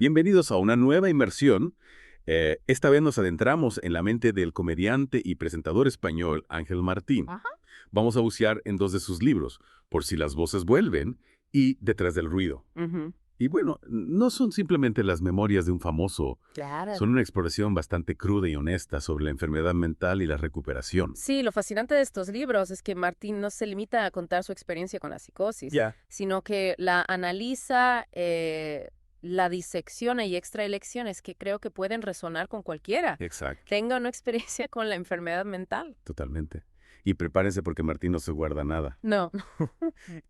Bienvenidos a una nueva inmersión. Esta vez nos adentramos en la mente del comediante y presentador español Ángel Martín. Ajá. Vamos a bucear en dos de sus libros, Por si las voces vuelven y Detrás del ruido. Ujú. Y bueno, no son simplemente las memorias de un famoso, Claro. son una exploración bastante cruda y honesta sobre la enfermedad mental y la recuperación. Sí, lo fascinante de estos libros es que Martín no se limita a contar su experiencia con la psicosis, Ya. sino que la analiza, la disecciona y extrae lecciones que creo que pueden resonar con cualquiera. Exacto, Tenga una experiencia con la enfermedad mental. totalmente. Y prepárense porque Martín no se guarda nada. No.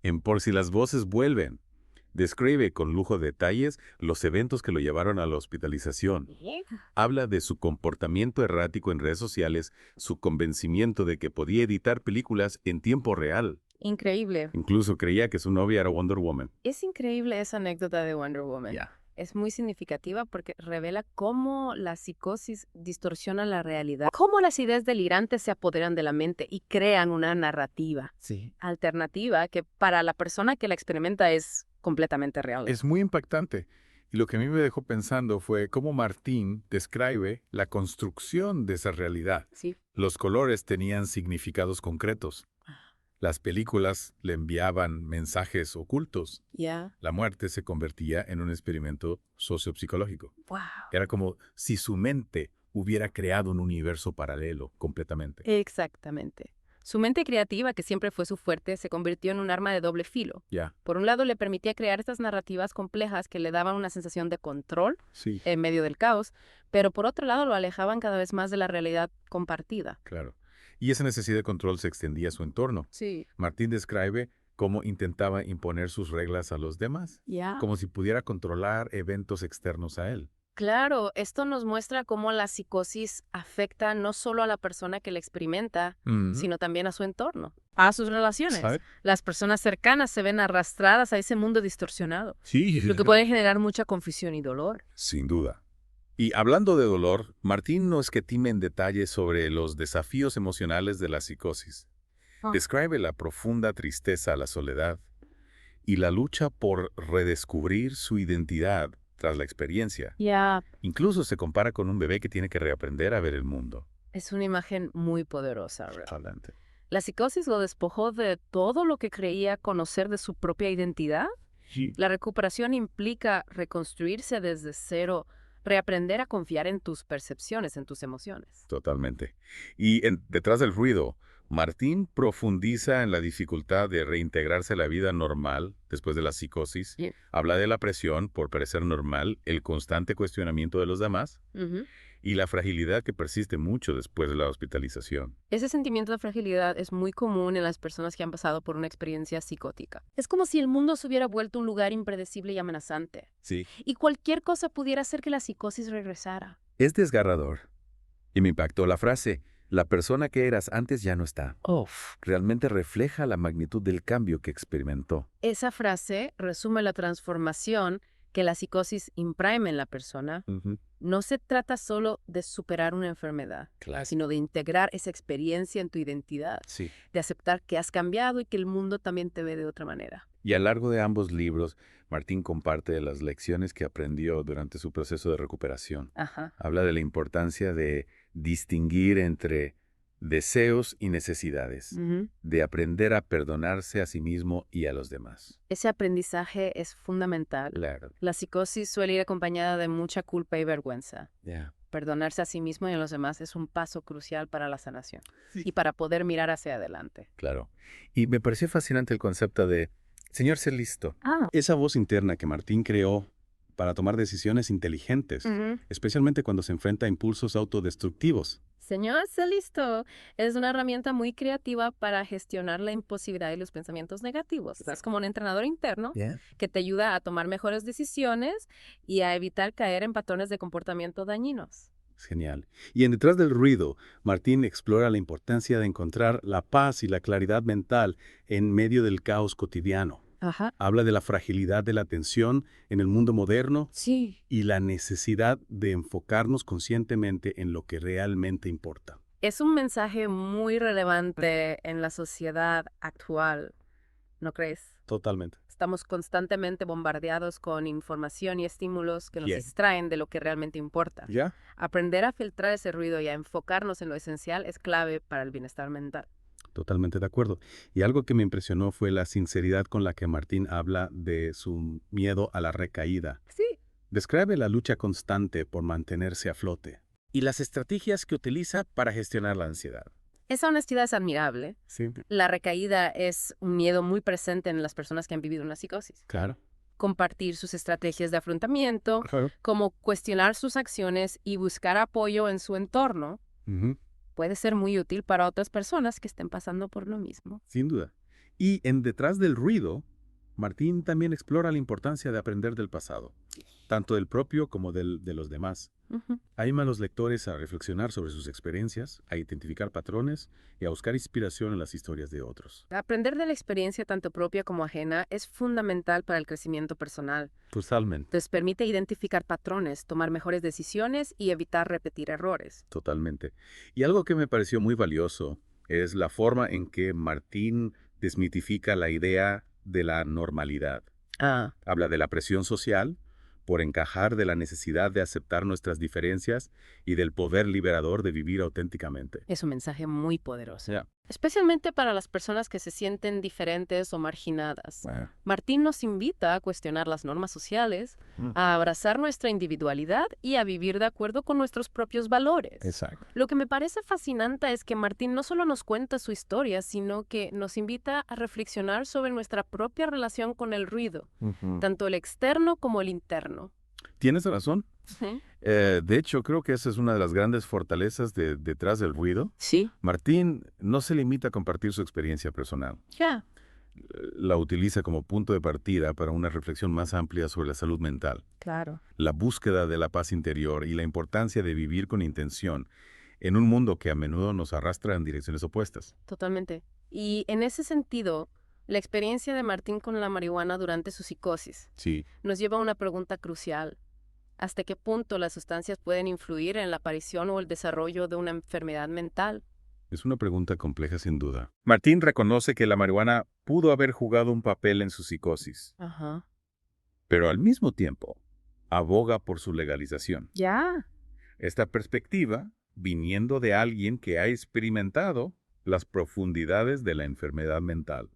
En Por si las voces vuelven, describe con lujo de detalles los eventos que lo llevaron a la hospitalización. Habla de su comportamiento errático en redes sociales, su convencimiento de que podía editar películas en tiempo real. Increíble. Incluso creía que su novia era Wonder Woman. Es increíble esa anécdota de Wonder Woman. Ya. Es muy significativa porque revela cómo la psicosis distorsiona la realidad, cómo las ideas delirantes se apoderan de la mente y crean una narrativa Sí. alternativa que para la persona que la experimenta es completamente real. Es muy impactante. Y lo que a mí me dejó pensando fue cómo Martín describe la construcción de esa realidad. Sí. Los colores tenían significados concretos. Las películas le enviaban mensajes ocultos. Ya. La muerte se convertía en un experimento sociopsicológico. Wow. Era como si su mente hubiera creado un universo paralelo completamente. Exactamente. Su mente creativa, que siempre fue su fuerte, se convirtió en un arma de doble filo. Ya. Por un lado, le permitía crear estas narrativas complejas que le daban una sensación de control Sí, en medio del caos, pero por otro lado lo alejaban cada vez más de la realidad compartida. claro. Y esa necesidad de control se extendía a su entorno. Sí. Martín describe cómo intentaba imponer sus reglas a los demás, Ya. como si pudiera controlar eventos externos a él. Claro, esto nos muestra cómo la psicosis afecta no solo a la persona que la experimenta, sino también a su entorno, a sus relaciones. ¿Sabe? Las personas cercanas se ven arrastradas a ese mundo distorsionado, Sí, lo que puede generar mucha confusión y dolor. sin duda. Y hablando de dolor, Martín no escatima en detalles sobre los desafíos emocionales de la psicosis. Ah. Describe la profunda tristeza, la soledad y la lucha por redescubrir su identidad tras la experiencia. Ya. Incluso se compara con un bebé que tiene que reaprender a ver el mundo. Es una imagen muy poderosa, ¿verdad? Adelante. La psicosis lo despojó de todo lo que creía conocer de su propia identidad. Sí. La recuperación implica reconstruirse desde cero, reaprender a confiar en tus percepciones, en tus emociones. Totalmente. Y detrás del ruido, Martín profundiza en la dificultad de reintegrarse a la vida normal después de la psicosis. Bien. Habla de la presión por parecer normal, el constante cuestionamiento de los demás Ujú. y la fragilidad que persiste mucho después de la hospitalización. Ese sentimiento de fragilidad es muy común en las personas que han pasado por una experiencia psicótica. Es como si el mundo se hubiera vuelto un lugar impredecible y amenazante, Sí. y cualquier cosa pudiera hacer que la psicosis regresara. Es desgarrador. Y me impactó la frase, la persona que eras antes ya no está. Uf. Realmente refleja la magnitud del cambio que experimentó. Esa frase resume la transformación que la psicosis imprime en la persona. No se trata solo de superar una enfermedad, Claro. sino de integrar esa experiencia en tu identidad, Sí. de aceptar que has cambiado y que el mundo también te ve de otra manera. Y a lo largo de ambos libros, Martín comparte de las lecciones que aprendió durante su proceso de recuperación. Ajá. Habla de la importancia de distinguir entre deseos y necesidades, Ujú. de aprender a perdonarse a sí mismo y a los demás. Ese aprendizaje es fundamental. Claro. La psicosis suele ir acompañada de mucha culpa y vergüenza. Ya. Perdonarse a sí mismo y a los demás es un paso crucial para la sanación Sí. y para poder mirar hacia adelante. Claro. Y me pareció fascinante el concepto de, Señor, sé listo. Ah. Esa voz interna que Martín creó para tomar decisiones inteligentes, especialmente cuando se enfrenta a impulsos autodestructivos. Señor, está listo. Es una herramienta muy creativa para gestionar la impulsividad y los pensamientos negativos. Es como un entrenador interno que te ayuda a tomar mejores decisiones y a evitar caer en patrones de comportamiento dañinos. Es genial. Y en Detrás del ruido, Martín explora la importancia de encontrar la paz y la claridad mental en medio del caos cotidiano. Ajá. Habla de la fragilidad de la atención en el mundo moderno Sí. y la necesidad de enfocarnos conscientemente en lo que realmente importa. Es un mensaje muy relevante en la sociedad actual, ¿no crees? Totalmente. Estamos constantemente bombardeados con información y estímulos que nos Bien. distraen de lo que realmente importa. ¿Ya? Aprender a filtrar ese ruido y a enfocarnos en lo esencial es clave para el bienestar mental. Totalmente de acuerdo. Y algo que me impresionó fue la sinceridad con la que Martín habla de su miedo a la recaída. Sí. Describe la lucha constante por mantenerse a flote y las estrategias que utiliza para gestionar la ansiedad. Esa honestidad es admirable. Sí, La recaída es un miedo muy presente en las personas que han vivido una psicosis. claro. Compartir sus estrategias de afrontamiento, Claro. como cuestionar sus acciones y buscar apoyo en su entorno, puede ser muy útil para otras personas que estén pasando por lo mismo. Sin duda. Y en Detrás del ruido, Martín también explora la importancia de aprender del pasado, tanto del propio como de los demás. Ujú. Anima a los lectores a reflexionar sobre sus experiencias, a identificar patrones y a buscar inspiración en las historias de otros. Aprender de la experiencia tanto propia como ajena es fundamental para el crecimiento personal. Totalmente. Entonces permite identificar patrones, tomar mejores decisiones y evitar repetir errores. Totalmente. Y algo que me pareció muy valioso es la forma en que Martín desmitifica la idea de la normalidad. Habla de la presión social por encajar, de la necesidad de aceptar nuestras diferencias y del poder liberador de vivir auténticamente. Es un mensaje muy poderoso. Ya. Especialmente para las personas que se sienten diferentes o marginadas. Bueno. Martín nos invita a cuestionar las normas sociales, a abrazar nuestra individualidad y a vivir de acuerdo con nuestros propios valores. Exacto. Lo que me parece fascinante es que Martín no solo nos cuenta su historia, sino que nos invita a reflexionar sobre nuestra propia relación con el ruido, tanto el externo como el interno. Tienes razón. ¿Sí? De hecho, creo que esa es una de las grandes fortalezas de Detrás del ruido. Sí. Martín no se limita a compartir su experiencia personal. Ya. La utiliza como punto de partida para una reflexión más amplia sobre la salud mental, Claro. la búsqueda de la paz interior y la importancia de vivir con intención en un mundo que a menudo nos arrastra en direcciones opuestas. Totalmente. Y en ese sentido, la experiencia de Martín con la marihuana durante su psicosis Sí, nos lleva a una pregunta crucial. ¿Hasta qué punto las sustancias pueden influir en la aparición o el desarrollo de una enfermedad mental? es una pregunta compleja sin duda. Martín reconoce que la marihuana pudo haber jugado un papel en su psicosis, Ajá. pero al mismo tiempo aboga por su legalización. Ya. Esta perspectiva, viniendo de alguien que ha experimentado las profundidades de la enfermedad mental,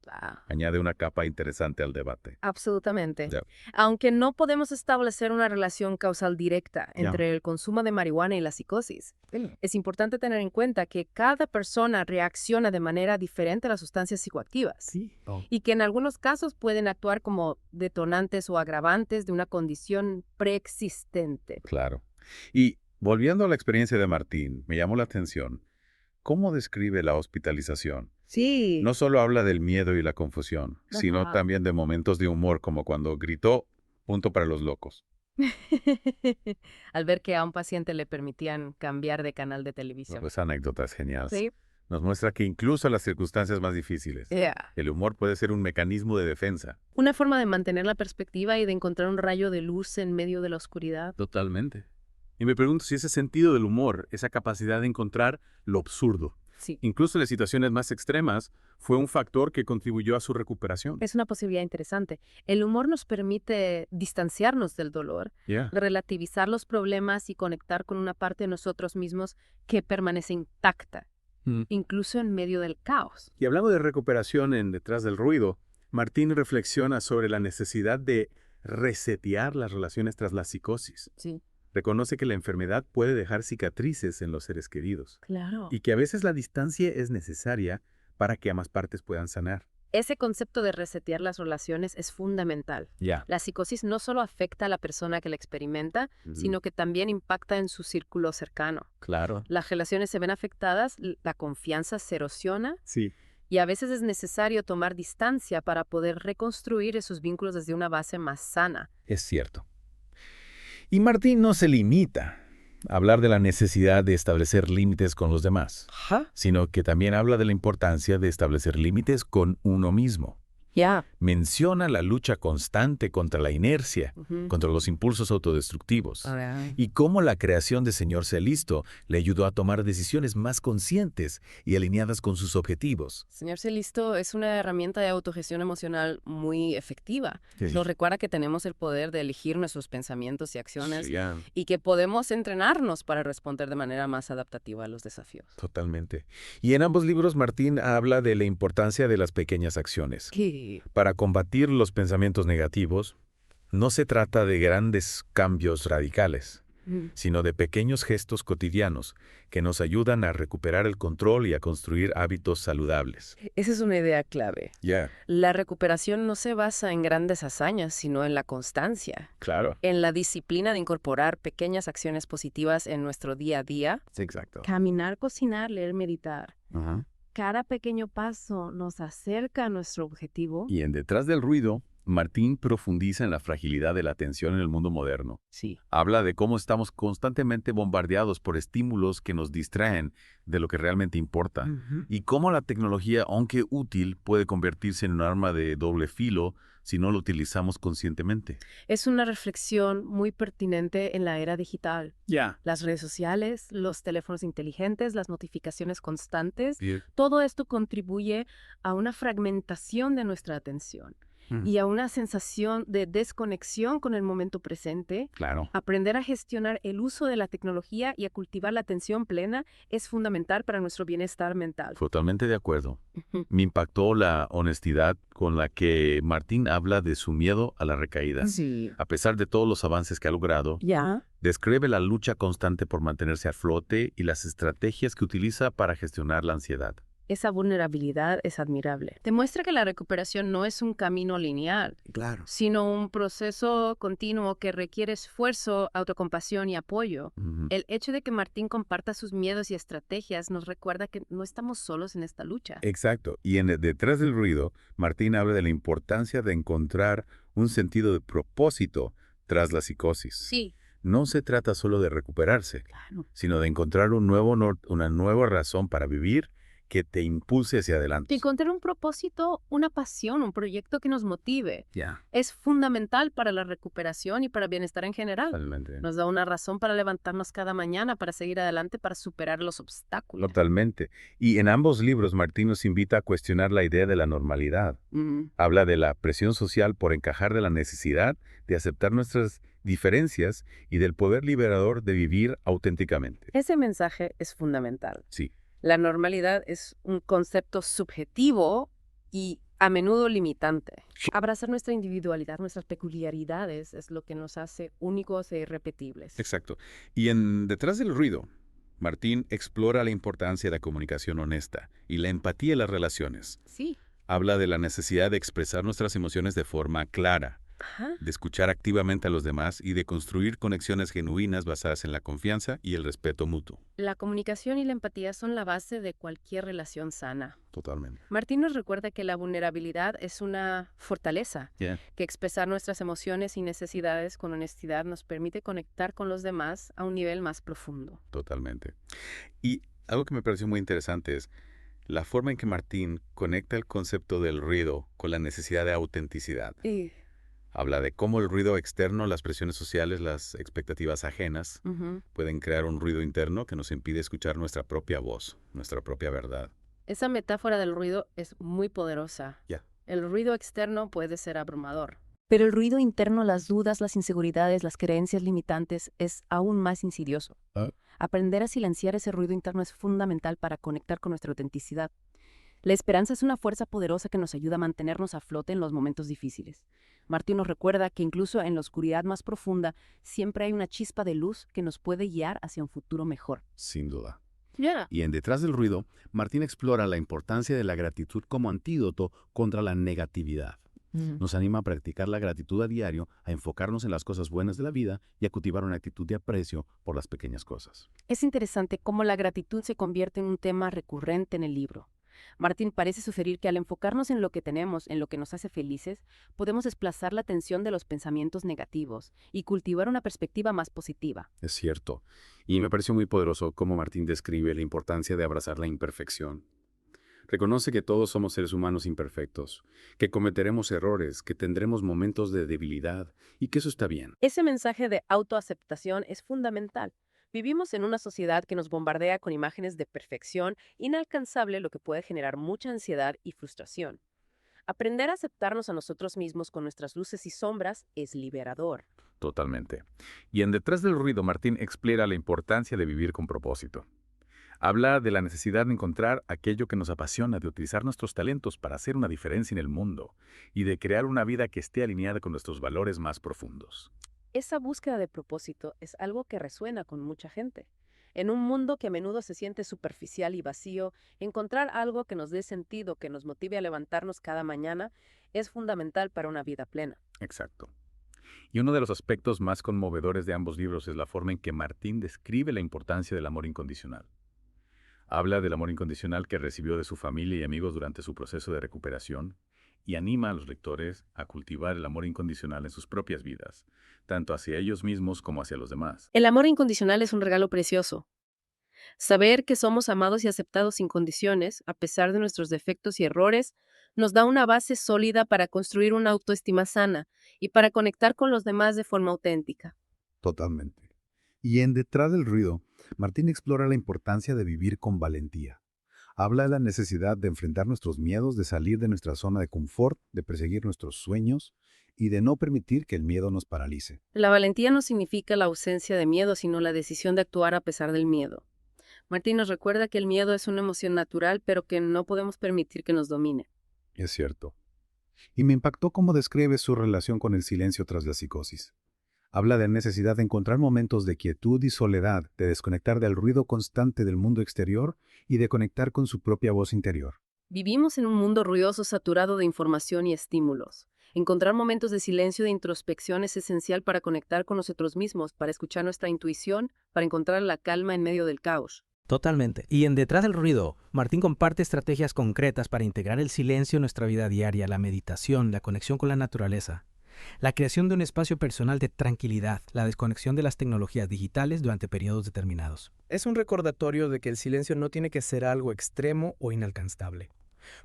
añade una capa interesante al debate. Absolutamente. Ya. Aunque no podemos establecer una relación causal directa entre el consumo de marihuana y la psicosis, es importante tener en cuenta que cada persona reacciona de manera diferente a las sustancias psicoactivas y que en algunos casos pueden actuar como detonantes o agravantes de una condición preexistente. Claro. Y volviendo a la experiencia de Martín, me llamó la atención cómo describe la hospitalización. Sí. No solo habla del miedo y la confusión, sino Ajá. también de momentos de humor, como cuando gritó "punto para los locos". Al ver que a un paciente le permitían cambiar de canal de televisión. Esa anécdota es genial. Sí. Nos muestra que incluso en las circunstancias más difíciles, el humor puede ser un mecanismo de defensa. Una forma de mantener la perspectiva y de encontrar un rayo de luz en medio de la oscuridad. Totalmente. Y me pregunto si ese sentido del humor, esa capacidad de encontrar lo absurdo, Sí. incluso en las situaciones más extremas, fue un factor que contribuyó a su recuperación. Es una posibilidad interesante. El humor nos permite distanciarnos del dolor, relativizar los problemas y conectar con una parte de nosotros mismos que permanece intacta, incluso en medio del caos. Y hablando de recuperación en Detrás del ruido, Martín reflexiona sobre la necesidad de resetear las relaciones tras la psicosis. Sí. Reconoce que la enfermedad puede dejar cicatrices en los seres queridos Claro. y que a veces la distancia es necesaria para que ambas partes puedan sanar. Ese concepto de resetear las relaciones es fundamental. La psicosis no solo afecta a la persona que la experimenta, sino que también impacta en su círculo cercano. Claro. Las relaciones se ven afectadas, la confianza se erosiona Sí. y a veces es necesario tomar distancia para poder reconstruir esos vínculos desde una base más sana. Es cierto. Y Martín no se limita a hablar de la necesidad de establecer límites con los demás, sino que también habla de la importancia de establecer límites con uno mismo. Ya. Menciona la lucha constante contra la inercia, contra los impulsos autodestructivos, y cómo la creación de Señor Celisto le ayudó a tomar decisiones más conscientes y alineadas con sus objetivos. Señor Celisto es una herramienta de autogestión emocional muy efectiva. Nos recuerda que tenemos el poder de elegir nuestros pensamientos y acciones y que podemos entrenarnos para responder de manera más adaptativa a los desafíos. Totalmente. Y en ambos libros Martín habla de la importancia de las pequeñas acciones. Para combatir los pensamientos negativos, no se trata de grandes cambios radicales, sino de pequeños gestos cotidianos que nos ayudan a recuperar el control y a construir hábitos saludables. Esa es una idea clave. La recuperación no se basa en grandes hazañas, sino en la constancia. Claro. En la disciplina de incorporar pequeñas acciones positivas en nuestro día a día. Sí, exacto. Caminar, cocinar, leer, meditar. Cada pequeño paso nos acerca a nuestro objetivo. Y en Detrás del Ruido, Martín profundiza en la fragilidad de la atención en el mundo moderno. Sí. Habla de cómo estamos constantemente bombardeados por estímulos que nos distraen de lo que realmente importa. Y cómo la tecnología, aunque útil, puede convertirse en un arma de doble filo si no lo utilizamos conscientemente. Es una reflexión muy pertinente en la era digital. Las redes sociales, los teléfonos inteligentes, las notificaciones constantes, todo esto contribuye a una fragmentación de nuestra atención. Y a una sensación de desconexión con el momento presente. Claro. Aprender a gestionar el uso de la tecnología y a cultivar la atención plena es fundamental para nuestro bienestar mental. Totalmente de acuerdo. Me impactó la honestidad con la que Martín habla de su miedo a la recaída. Sí. A pesar de todos los avances que ha logrado, describe la lucha constante por mantenerse a flote y las estrategias que utiliza para gestionar la ansiedad. Esa vulnerabilidad es admirable. Demuestra que la recuperación no es un camino lineal, sino un proceso continuo que requiere esfuerzo, autocompasión y apoyo. El hecho de que Martín comparta sus miedos y estrategias nos recuerda que no estamos solos en esta lucha. Exacto. Y en Detrás del Ruido, Martín habla de la importancia de encontrar un sentido de propósito tras la psicosis. Sí. No se trata solo de recuperarse, sino de encontrar una nueva razón para vivir que te impulse hacia adelante. Encontrar un propósito, una pasión, un proyecto que nos motive. Es fundamental para la recuperación y para el bienestar en general. Totalmente. Nos da una razón para levantarnos cada mañana, para seguir adelante, para superar los obstáculos. Totalmente. Y en ambos libros, Martín nos invita a cuestionar la idea de la normalidad. Habla de la presión social por encajar, de la necesidad de aceptar nuestras diferencias y del poder liberador de vivir auténticamente. Ese mensaje es fundamental. Sí. La normalidad es un concepto subjetivo y a menudo limitante. Abrazar nuestra individualidad, nuestras peculiaridades, es lo que nos hace únicos e irrepetibles. Exacto. Y en Detrás del Ruido, Martín explora la importancia de la comunicación honesta y la empatía en las relaciones. Sí. Habla de la necesidad de expresar nuestras emociones de forma clara, de escuchar activamente a los demás y de construir conexiones genuinas basadas en la confianza y el respeto mutuo. La comunicación y la empatía son la base de cualquier relación sana. Totalmente. Martín nos recuerda que la vulnerabilidad es una fortaleza, que expresar nuestras emociones y necesidades con honestidad nos permite conectar con los demás a un nivel más profundo. Totalmente. Y algo que me pareció muy interesante es la forma en que Martín conecta el concepto del ruido con la necesidad de autenticidad. Habla de cómo el ruido externo, las presiones sociales, las expectativas ajenas, pueden crear un ruido interno que nos impide escuchar nuestra propia voz, nuestra propia verdad. Esa metáfora del ruido es muy poderosa. El ruido externo puede ser abrumador. Pero el ruido interno, las dudas, las inseguridades, las creencias limitantes, es aún más insidioso. Aprender a silenciar ese ruido interno es fundamental para conectar con nuestra autenticidad. La esperanza es una fuerza poderosa que nos ayuda a mantenernos a flote en los momentos difíciles. Martín nos recuerda que incluso en la oscuridad más profunda, siempre hay una chispa de luz que nos puede guiar hacia un futuro mejor. Sin duda. Yeah. Y en Detrás del Ruido, Martín explora la importancia de la gratitud como antídoto contra la negatividad. Nos anima a practicar la gratitud a diario, a enfocarnos en las cosas buenas de la vida y a cultivar una actitud de aprecio por las pequeñas cosas. Es interesante cómo la gratitud se convierte en un tema recurrente en el libro. Martín parece sugerir que al enfocarnos en lo que tenemos, en lo que nos hace felices, podemos desplazar la atención de los pensamientos negativos y cultivar una perspectiva más positiva. Es cierto. Y me pareció muy poderoso cómo Martín describe la importancia de abrazar la imperfección. Reconoce que todos somos seres humanos imperfectos, que cometeremos errores, que tendremos momentos de debilidad y que eso está bien. Ese mensaje de autoaceptación es fundamental. Vivimos en una sociedad que nos bombardea con imágenes de perfección inalcanzable, lo que puede generar mucha ansiedad y frustración. Aprender a aceptarnos a nosotros mismos con nuestras luces y sombras es liberador. Totalmente. Y en Detrás del ruido, Martín explica la importancia de vivir con propósito. Habla de la necesidad de encontrar aquello que nos apasiona, de utilizar nuestros talentos para hacer una diferencia en el mundo y de crear una vida que esté alineada con nuestros valores más profundos. Esa búsqueda de propósito es algo que resuena con mucha gente. En un mundo que a menudo se siente superficial y vacío, encontrar algo que nos dé sentido, que nos motive a levantarnos cada mañana, es fundamental para una vida plena. Exacto. Y uno de los aspectos más conmovedores de ambos libros es la forma en que Martín describe la importancia del amor incondicional. Habla del amor incondicional que recibió de su familia y amigos durante su proceso de recuperación y anima a los lectores a cultivar el amor incondicional en sus propias vidas, tanto hacia ellos mismos como hacia los demás. El amor incondicional es un regalo precioso. Saber que somos amados y aceptados sin condiciones, a pesar de nuestros defectos y errores, nos da una base sólida para construir una autoestima sana y para conectar con los demás de forma auténtica. Totalmente. Y en Detrás del ruido, Martín explora la importancia de vivir con valentía. Habla de la necesidad de enfrentar nuestros miedos, de salir de nuestra zona de confort, de perseguir nuestros sueños y de no permitir que el miedo nos paralice. La valentía no significa la ausencia de miedo, sino la decisión de actuar a pesar del miedo. Martín nos recuerda que el miedo es una emoción natural, pero que no podemos permitir que nos domine. Es cierto. Y me impactó cómo describe su relación con el silencio tras la psicosis. Habla de la necesidad de encontrar momentos de quietud y soledad, de desconectar del ruido constante del mundo exterior y de conectar con su propia voz interior. Vivimos en un mundo ruidoso saturado de información y estímulos. Encontrar momentos de silencio e de introspección es esencial para conectar con nosotros mismos, para escuchar nuestra intuición, para encontrar la calma en medio del caos. Totalmente. Y en Detrás del ruido, Martín comparte estrategias concretas para integrar el silencio en nuestra vida diaria, la meditación, la conexión con la naturaleza, la creación de un espacio personal de tranquilidad, la desconexión de las tecnologías digitales durante periodos determinados. Es un recordatorio de que el silencio no tiene que ser algo extremo o inalcanzable.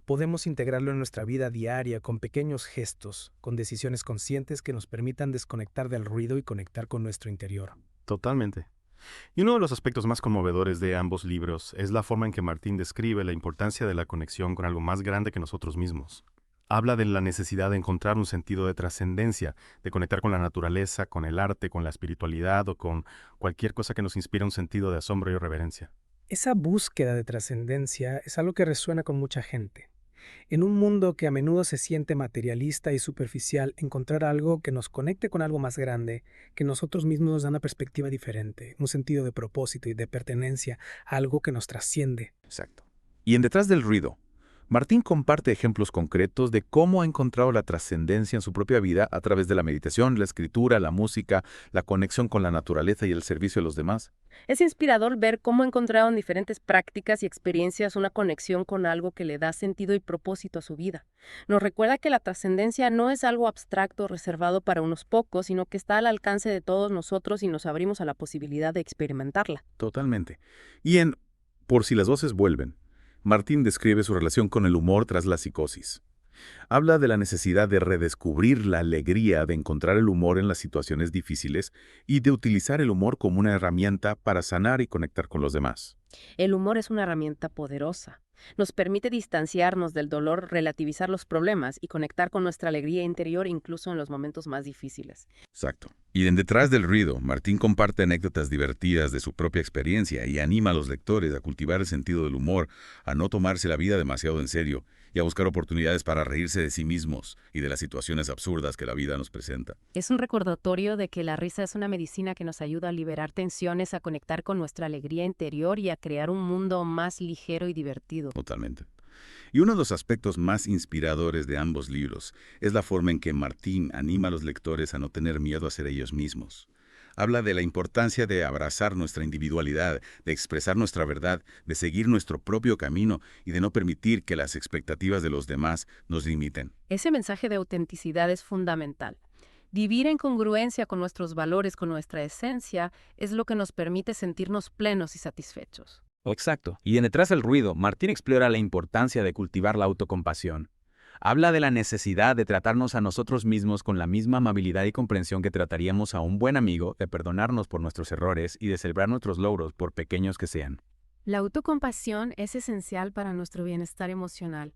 Podemos integrarlo en nuestra vida diaria con pequeños gestos, con decisiones conscientes que nos permitan desconectar del ruido y conectar con nuestro interior. Totalmente. Y uno de los aspectos más conmovedores de ambos libros es la forma en que Martín describe la importancia de la conexión con algo más grande que nosotros mismos. Habla de la necesidad de encontrar un sentido de trascendencia, de conectar con la naturaleza, con el arte, con la espiritualidad o con cualquier cosa que nos inspire un sentido de asombro y reverencia. Esa búsqueda de trascendencia es algo que resuena con mucha gente. En un mundo que a menudo se siente materialista y superficial, encontrar algo que nos conecte con algo más grande, que nosotros mismos nos da una perspectiva diferente, un sentido de propósito y de pertenencia, algo que nos trasciende. Exacto. Y en Detrás del ruido, Martín comparte ejemplos concretos de cómo ha encontrado la trascendencia en su propia vida a través de la meditación, la escritura, la música, la conexión con la naturaleza y el servicio a los demás. Es inspirador ver cómo ha encontrado en diferentes prácticas y experiencias una conexión con algo que le da sentido y propósito a su vida. Nos recuerda que la trascendencia no es algo abstracto reservado para unos pocos, sino que está al alcance de todos nosotros y nos abrimos a la posibilidad de experimentarla. Totalmente. Y en Por si las voces vuelven, Martín describe su relación con el humor tras la psicosis. Habla de la necesidad de redescubrir la alegría, de encontrar el humor en las situaciones difíciles y de utilizar el humor como una herramienta para sanar y conectar con los demás. El humor es una herramienta poderosa. Nos permite distanciarnos del dolor, relativizar los problemas y conectar con nuestra alegría interior incluso en los momentos más difíciles. Exacto. Y en Detrás del ruido, Martín comparte anécdotas divertidas de su propia experiencia y anima a los lectores a cultivar el sentido del humor, a no tomarse la vida demasiado en serio y a buscar oportunidades para reírse de sí mismos y de las situaciones absurdas que la vida nos presenta. Es un recordatorio de que la risa es una medicina que nos ayuda a liberar tensiones, a conectar con nuestra alegría interior y a crear un mundo más ligero y divertido. Totalmente. Y uno de los aspectos más inspiradores de ambos libros es la forma en que Martín anima a los lectores a no tener miedo a ser ellos mismos. Habla de la importancia de abrazar nuestra individualidad, de expresar nuestra verdad, de seguir nuestro propio camino y de no permitir que las expectativas de los demás nos limiten. Ese mensaje de autenticidad es fundamental. Vivir en congruencia con nuestros valores, con nuestra esencia, es lo que nos permite sentirnos plenos y satisfechos. Exacto. Y en Detrás del ruido, Martín explora la importancia de cultivar la autocompasión. Habla de la necesidad de tratarnos a nosotros mismos con la misma amabilidad y comprensión que trataríamos a un buen amigo, de perdonarnos por nuestros errores y de celebrar nuestros logros, por pequeños que sean. La autocompasión es esencial para nuestro bienestar emocional.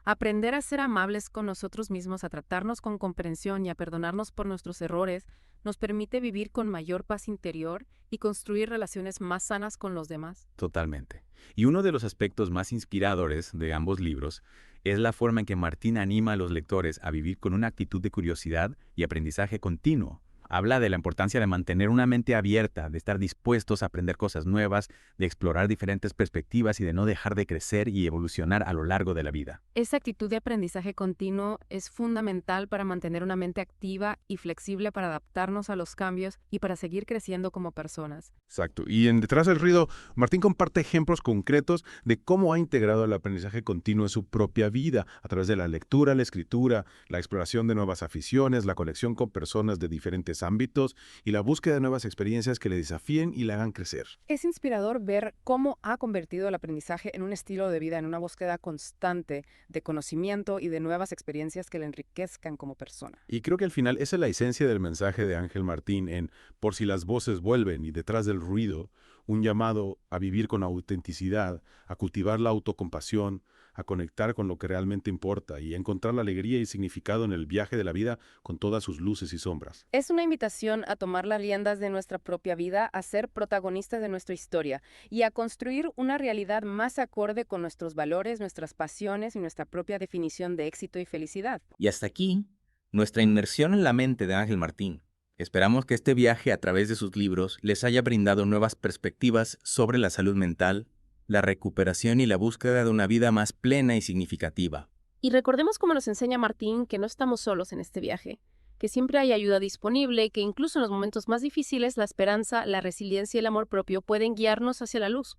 Aprender a ser amables con nosotros mismos, a tratarnos con comprensión y a perdonarnos por nuestros errores nos permite vivir con mayor paz interior y construir relaciones más sanas con los demás. Totalmente. Y uno de los aspectos más inspiradores de ambos libros es la forma en que Martín anima a los lectores a vivir con una actitud de curiosidad y aprendizaje continuo. Habla de la importancia de mantener una mente abierta, de estar dispuestos a aprender cosas nuevas, de explorar diferentes perspectivas y de no dejar de crecer y evolucionar a lo largo de la vida. Esa actitud de aprendizaje continuo es fundamental para mantener una mente activa y flexible para adaptarnos a los cambios y para seguir creciendo como personas. Exacto. Y en Detrás del ruido, Martín comparte ejemplos concretos de cómo ha integrado el aprendizaje continuo en su propia vida, a través de la lectura, la escritura, la exploración de nuevas aficiones, la conexión con personas de diferentes ámbitos y la búsqueda de nuevas experiencias que le desafíen y le hagan crecer. Es inspirador ver cómo ha convertido el aprendizaje en un estilo de vida, en una búsqueda constante de conocimiento y de nuevas experiencias que le enriquezcan como persona. Y creo que al final esa es la esencia del mensaje de Ángel Martín en Por si las voces vuelven y Detrás del ruido, un llamado a vivir con autenticidad, a cultivar la autocompasión, a conectar con lo que realmente importa y a encontrar la alegría y significado en el viaje de la vida con todas sus luces y sombras. Es una invitación a tomar las riendas de nuestra propia vida, a ser protagonistas de nuestra historia y a construir una realidad más acorde con nuestros valores, nuestras pasiones y nuestra propia definición de éxito y felicidad. Y hasta aquí, nuestra inmersión en la mente de Ángel Martín. Esperamos que este viaje a través de sus libros les haya brindado nuevas perspectivas sobre la salud mental, la recuperación y la búsqueda de una vida más plena y significativa. Y recordemos, como nos enseña Martín, que no estamos solos en este viaje, que siempre hay ayuda disponible y que incluso en los momentos más difíciles la esperanza, la resiliencia y el amor propio pueden guiarnos hacia la luz.